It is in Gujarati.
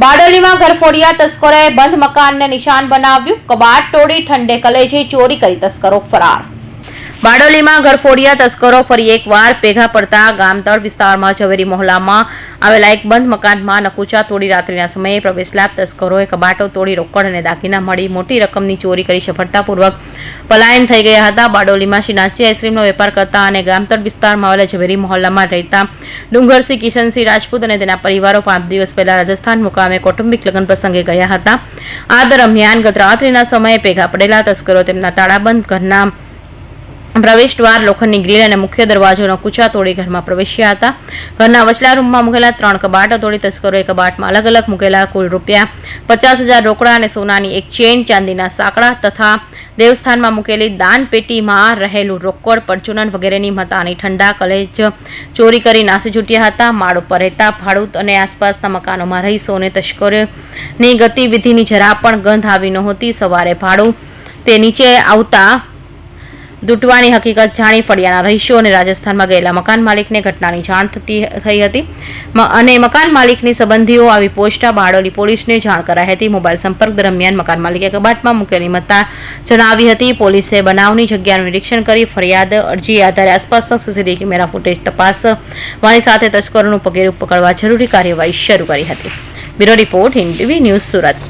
બારડોલીમાં ઘરફોડિયા તસ્કરોએ બંધ મકાનને નિશાન બનાવ્યું. કબાટ તોડી ઠંડે કલેજે ચોરી કરી તસ્કરો ફરાર. બારડોલીમાં ઘરફોડિયા તસ્કરો ફરી એકવાર ભેગા પડતા ગામતળ વિસ્તારમાં ઝવેરી મહોલ્લામાં આવેલા એક બંધ મકાનમાં નકુચા તોડી રાત્રિના સમયે પ્રવેશેલા તસ્કરોએ કબાટો તોડી રોકડ અને દાગીના મળી મોટી રકમની ચોરી કરી સફળતાપૂર્વક પલાયન થઈ ગયા હતા. બારડોલીમાં શ્રી નાચી આઈસ્ક્રીમનો વેપાર કરતા અને ગામતળ વિસ્તારમાં આવેલા ઝવેરી મહોલ્લામાં રહેતા ડુંગરસિંહ કિશનસિંહ રાજપૂત અને તેના પરિવારો 5 દિવસ પહેલા રાજસ્થાન મુકામે કૌટુંબિક લગ્ન પ્રસંગે ગયા હતા. આ દરમિયાન ગત રાત્રિના સમયે ભેગા પડેલા તસ્કરો તેમના તાળાબંધ ઘરના પ્રવેશ દ્વાર, લોખંડની ગ્રીલ અને મુખ્ય દરવાજોનો કૂચા તોડી ઘરમાં પ્રવેશ્યા હતા. ઘરના વચલા રૂમમાં મૂકેલા 3 કબાટો તોડી તસ્કરોએ કબાટમાં અલગ અલગ મૂકેલા કુલ ₹50,000 રોકડા અને સોનાની એક ચેન, ચાંદીના સાંકડા તથા દેવસ્થાનમાં મૂકેલી દાન પેટીમાં રહેલું રોકડ, પરચુનન વગેરેની મતાની ઠંડા કલેજ ચોરી કરી નાસી છૂટ્યા હતા. માળ ઉપર રહેતા ભાડૂત અને આસપાસના મકાનોમાં રહીશોને તસ્કરોની ગતિવિધિની જરા પણ ગંધ આવી નહોતી. સવારે ભાડું તે નીચે આવતા લૂંટવાની હકીકત જાણી ફળિયાના રહીશો અને રાજસ્થાનમાં ગયેલા મકાન માલિકને ઘટનાની જાણ થઈ હતી અને મકાન માલિકની સંબંધીઓ આવી પહોંચતા બારડોલી પોલીસને જાણ કરાઈ હતી. મોબાઈલ સંપર્ક દરમિયાન મકાન માલિકે કબાટમાં મૂકેલી મત્તા જણાવી હતી. પોલીસે બનાવની જગ્યાનું નિરીક્ષણ કરી ફરિયાદ અરજી આધારે આસપાસના સીસીટીવી કેમેરા ફૂટેજ તપાસવાની સાથે તસ્કરોનું પગેરું પકડવા જરૂરી કાર્યવાહી શરૂ કરી હતી. Bureau report, Hind TV news, Surat.